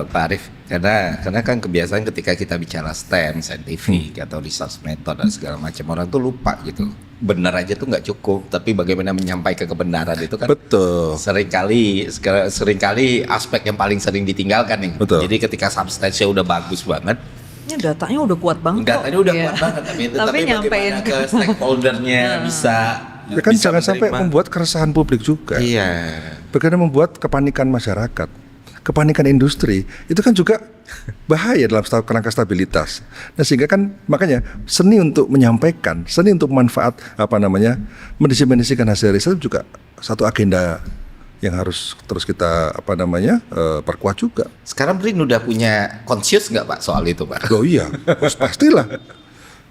Pak Arief, karena kan kebiasaan ketika kita bicara STEM, scientific atau research method dan segala macam, orang tuh lupa gitu. Benar aja tuh nggak cukup, tapi bagaimana menyampaikan kebenaran itu kan betul. Seringkali aspek yang paling sering ditinggalkan nih. Betul. Jadi ketika substansinya udah bagus banget, ya datanya udah kuat banget. Datanya udah kuat banget, tapi bagaimana ke stakeholdernya bisa. Ya kan jangan sampai membuat keresahan publik juga. Iya. Bagaimana membuat kepanikan masyarakat, kepanikan industri, itu kan juga bahaya dalam kerangka stabilitas. Nah sehingga kan makanya seni untuk menyampaikan, seni untuk manfaat mendiseminasikan hasil riset juga satu agenda yang harus terus kita perkuat juga. Sekarang BRIN udah punya conscious nggak Pak soal itu Pak? Oh iya, pastilah.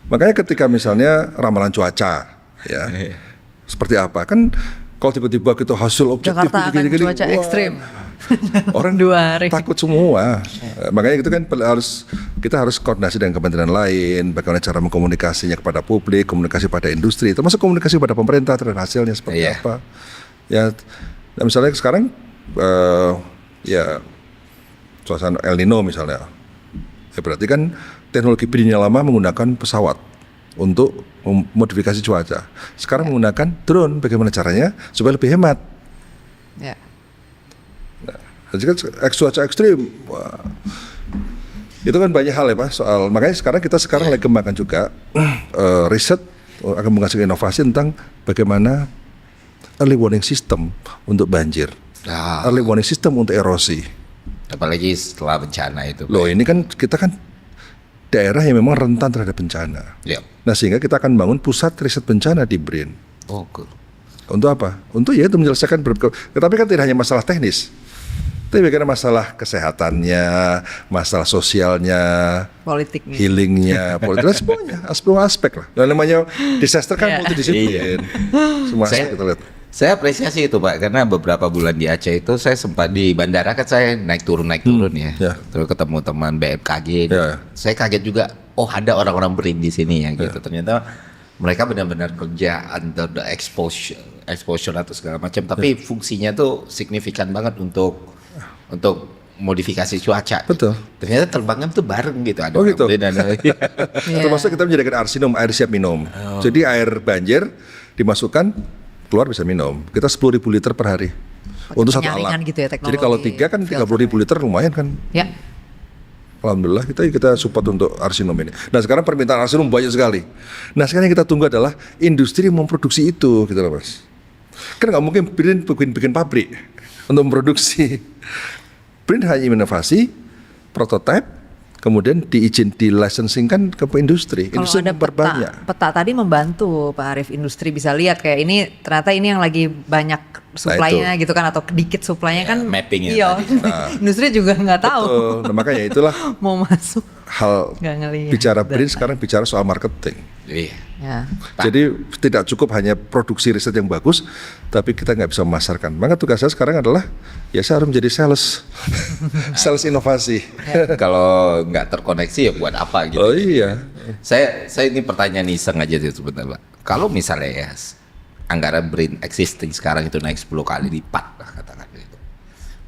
Makanya ketika misalnya ramalan cuaca, ya. seperti apa. Kan kalau tiba-tiba kita hasil objektif Jakarta akan gini-gini, cuaca wah, ekstrim. orang 2 hari. takut semua. Makanya itu kan kita harus koordinasi dengan kementerian lain, bagaimana cara mengkomunikasinya kepada publik, komunikasi pada industri, termasuk komunikasi pada pemerintah terhadap hasilnya seperti apa. Ya, nah misalnya sekarang ya suasana El Nino misalnya, ya berarti kan teknologi bridge lama menggunakan pesawat untuk modifikasi cuaca. Sekarang menggunakan drone, bagaimana caranya supaya lebih hemat. Ya. Jadi kan cuaca ekstrim, wah, itu kan banyak hal ya Pak soal. Makanya kita sekarang lagi kembangkan juga riset akan menghasilkan inovasi tentang bagaimana early warning system untuk banjir, early warning system untuk erosi. Apalagi setelah bencana itu. Loh ini kan kita kan daerah yang memang rentan terhadap bencana. Nah sehingga kita akan bangun pusat riset bencana di BRIN. Oh, cool. Untuk apa? Untuk ya itu menyelesaikan tetapi kan tidak hanya masalah teknis. Tapi bagaimana masalah kesehatannya, masalah sosialnya, Politiknya, healingnya, semuanya, semua aspek lah. Dan namanya disaster kan multidisiplin. Semua aspek kita lihat. Saya apresiasi itu Pak, karena beberapa bulan di Aceh itu saya sempat di bandara kan saya naik turun ya. Terus ketemu teman BMKG. Saya kaget juga, oh ada orang-orang BRIN di sini ya gitu. Ternyata mereka benar-benar kerja under the exposure atau segala macam, tapi fungsinya tuh signifikan banget untuk modifikasi cuaca. Betul. Ternyata terbangnya tuh bareng gitu. Ada gitu. Termasuk kita menjadikan Arsinum, air siap minum. Jadi air banjir dimasukkan, keluar bisa minum. Kita 10.000 liter per hari. Untuk satu alat. Gitu ya, jadi kalau 3 kan 30.000 liter lumayan kan. Ya. Alhamdulillah kita support untuk Arsinum ini. Nah sekarang permintaan Arsinum banyak sekali. Nah sekarang yang kita tunggu adalah industri yang memproduksi itu gitu loh Mas. Kan nggak mungkin bikin pabrik untuk memproduksi. BRIN hanya inovasi, prototipe, kemudian di licensing kan ke industri. Kalau industri ada peta tadi membantu Pak Arief, industri bisa lihat kayak ini ternyata ini yang lagi banyak supply-nya gitu kan, atau sedikit supply-nya kan mapping iya. Industri juga nggak tahu. Nah, makanya itulah mau masuk hal bicara BRIN sekarang bicara soal marketing. Ya. Jadi tidak cukup hanya produksi riset yang bagus, tapi kita nggak bisa memasarkan. Maka tugas saya sekarang adalah ya saya harus menjadi sales inovasi. Kalau nggak terkoneksi ya buat apa gitu. Oh iya. Saya ini pertanyaan iseng aja sih sebentar Pak. Kalau misalnya ya anggaran BRIN existing sekarang itu naik 10 kali lipat lah katakan gitu.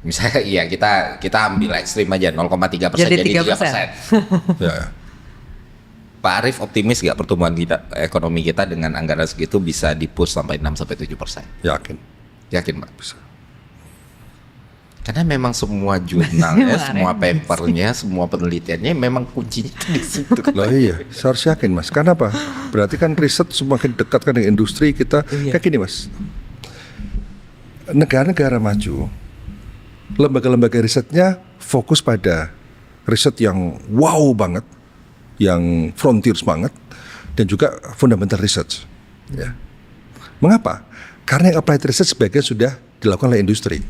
Misalnya iya kita ambil ekstrim aja 0,3% jadi 3%. Ya. Pak Arief optimis nggak pertumbuhan ekonomi kita dengan anggaran segitu bisa di-push sampai 6-7%? Yakin. Yakin Pak? Bisa. Karena memang semua jurnalnya, semua papernya, semua penelitiannya memang kuncinya di situ. Loh iya, saya harus yakin Mas. Karena apa? Berarti kan riset semakin dekat kan dengan industri kita. Kayak gini Mas, negara-negara maju, lembaga-lembaga risetnya fokus pada riset yang wow banget, yang frontiers banget, dan juga fundamental research. Ya. Mengapa? Karena yang applied research sebagian sudah dilakukan oleh industri.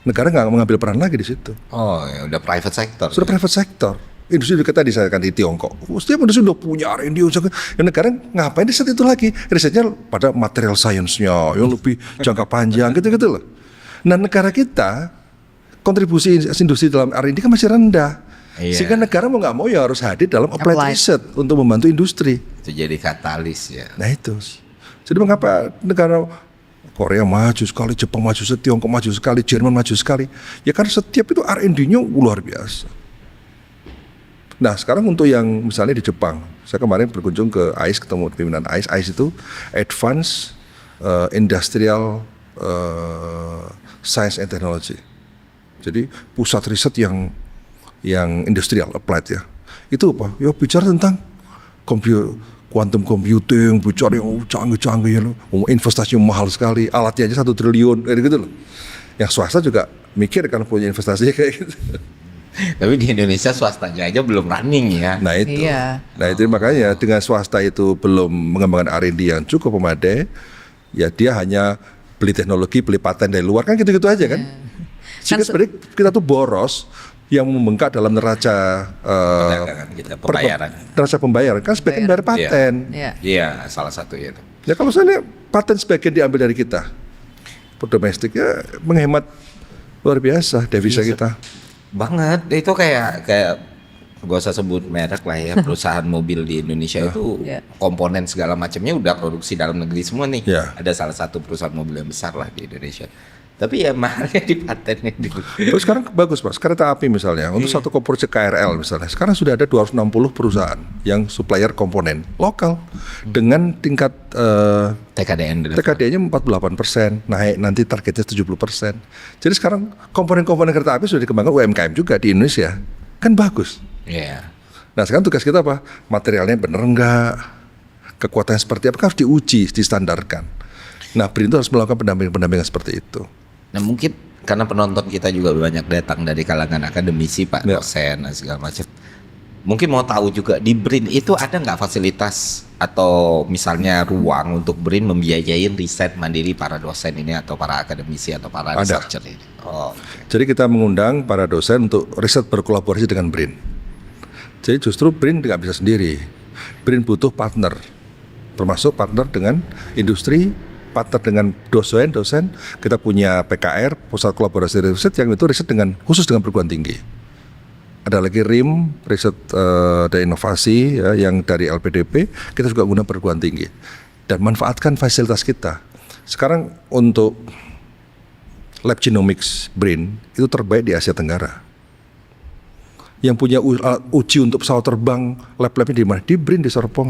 Negara nggak mengambil peran lagi di situ. Oh, ya udah private sector. Sudah private sector. Industri kita disayangkan di Tiongkok. Setiap industri udah punya R&D. Dan negara ngapain riset itu lagi? Risetnya pada material science-nya yang lebih jangka panjang gitu-gitu loh. Nah negara kita kontribusi industri dalam R&D kan masih rendah. Sehingga negara mau nggak mau ya harus hadir dalam applied research untuk membantu industri. Itu jadi katalis ya. Nah itu. Jadi mengapa negara Korea maju sekali, Jepang maju sekali, Tiongkok maju sekali, Jerman maju sekali. Ya karena setiap itu R&D-nya luar biasa. Nah sekarang untuk yang misalnya di Jepang, saya kemarin berkunjung ke AIS, ketemu pimpinan AIS. AIS itu Advanced Industrial Science and Technology. Jadi pusat riset yang industrial, applied ya. Itu apa? Ya bicara tentang quantum computing, bicara yang canggih-canggih ya loh. Investasinya mahal sekali, alatnya aja 1 triliun gitu loh. Yang swasta juga mikir kan punya investasi kayak gitu. Tapi di Indonesia swastanya aja belum running ya. Nah itu. Iya. Nah itu makanya dengan swasta itu belum mengembangkan R&D yang cukup memadai, ya dia hanya beli teknologi, beli paten dari luar kan gitu-gitu aja kan. Sehingga sebenarnya kita tuh boros yang membengkak dalam neraca pembayaran. Neraca pembayaran kan sebagian dari paten. Iya, salah satu itu. Ya kalau saya lihat paten sebagian diambil dari kita, domestik ya menghemat luar biasa devisa kita. Banget, itu kayak gak usah sebut merek lah ya, perusahaan mobil di Indonesia itu komponen segala macamnya udah produksi dalam negeri semua nih. Ada salah satu perusahaan mobil yang besar lah di Indonesia. Tapi ya mahalnya di patennya dulu. Terus sekarang bagus Mas, kereta api misalnya, untuk satu komponen KRL misalnya, sekarang sudah ada 260 perusahaan yang supplier komponen lokal dengan tingkat TKDN-nya 48%, naik nanti targetnya 70%. Jadi sekarang komponen-komponen kereta api sudah dikembangkan UMKM juga di Indonesia, kan bagus. Nah sekarang tugas kita apa? Materialnya bener enggak? Kekuatannya seperti apa? Kan harus diuji, distandarkan. Nah BRIN itu harus melakukan pendampingan seperti itu. Nah mungkin karena penonton kita juga banyak datang dari kalangan akademisi, Pak, dosen dan segala macam. Mungkin mau tahu juga di BRIN itu ada nggak fasilitas atau misalnya ruang untuk BRIN membiayain riset mandiri para dosen ini atau para akademisi atau para researcher ini? Jadi kita mengundang para dosen untuk riset berkolaborasi dengan BRIN. Jadi justru BRIN nggak bisa sendiri. BRIN butuh partner, termasuk partner dengan industri, partner dengan dosen. Kita punya PKR, Pusat Kolaborasi Riset, yang itu riset khusus dengan perguruan tinggi. Ada lagi RIM, riset dan inovasi ya, yang dari LPDP, kita juga guna perguruan tinggi. Dan manfaatkan fasilitas kita. Sekarang untuk lab genomics BRIN itu terbaik di Asia Tenggara. Yang punya uji untuk pesawat terbang, lab-labnya di mana? Di BRIN di Serpong.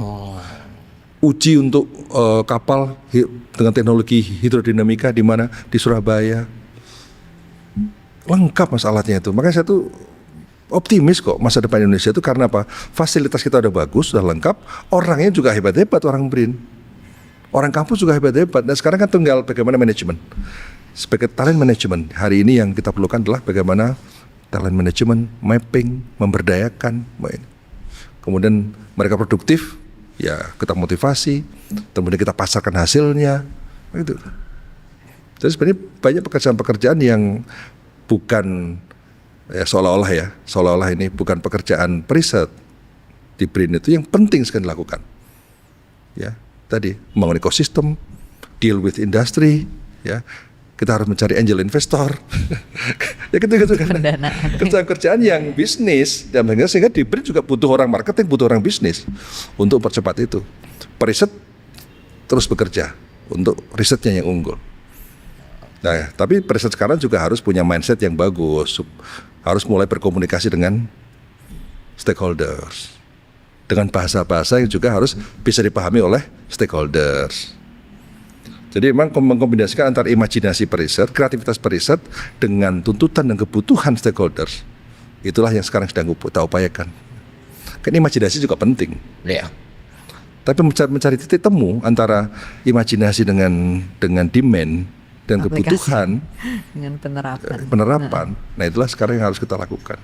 Uji untuk kapal dengan teknologi hidrodinamika di mana? Di Surabaya. Lengkap Mas alatnya itu. Makanya saya tuh optimis kok masa depan Indonesia itu, karena apa? Fasilitas kita udah bagus, sudah lengkap, orangnya juga hebat-hebat, orang BRIN. Orang kampus juga hebat-hebat. Dan sekarang kan tinggal bagaimana manajemen. Sebagai talent management, hari ini yang kita perlukan adalah bagaimana talent management, mapping, memberdayakan. Kemudian mereka produktif, ya kita motivasi, kemudian kita pasarkan hasilnya, gitu. Jadi sebenarnya banyak pekerjaan-pekerjaan yang bukan ya seolah-olah ini bukan pekerjaan periset di BRIN itu yang penting sekali dilakukan. Ya, tadi membangun ekosistem, deal with industry, ya. Kita harus mencari angel investor, ya gitu kan. Kerjaan-kerjaan yang bisnis, dan sehingga di BRIN juga butuh orang marketing, butuh orang bisnis untuk percepat itu. Periset terus bekerja untuk risetnya yang unggul. Nah, tapi periset sekarang juga harus punya mindset yang bagus, harus mulai berkomunikasi dengan stakeholders, dengan bahasa-bahasa yang juga harus bisa dipahami oleh stakeholders. Jadi memang mengkombinasikan antara imajinasi periset, kreativitas periset dengan tuntutan dan kebutuhan stakeholders. Itulah yang sekarang sedang kita upayakan. Kan imajinasi juga penting. Tapi mencari titik temu antara imajinasi dengan demand dan aplikasi, kebutuhan dengan penerapan. Nah itulah sekarang yang harus kita lakukan.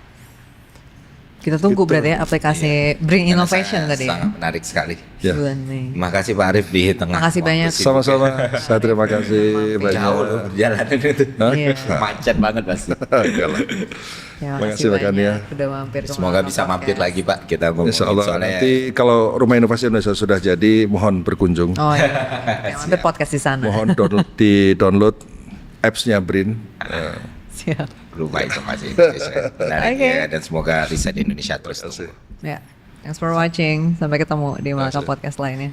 Kita tunggu gitu. Berarti ya aplikasi Bring Innovation tadi. Sangat menarik sekali. Terima kasih Pak Arief di tengah. Terima kasih banyak. Sama-sama. Saya terima kasih banyak. Jauh perjalanan itu. Macet banget pasti. Terima kasih banyak sudah mampir. Semoga bisa mampir lagi Pak. Kita Insya Allah. Nanti kalau Rumah Inovasi Indonesia sudah jadi, mohon berkunjung. Oh iya. Mampir podcast di sana. Mohon download apps-nya BRIN. Siap. Lupa itu masih Indonesia dan semoga riset di Indonesia terus. Ya, thanks for watching. Sampai ketemu di Malaka Podcast lainnya.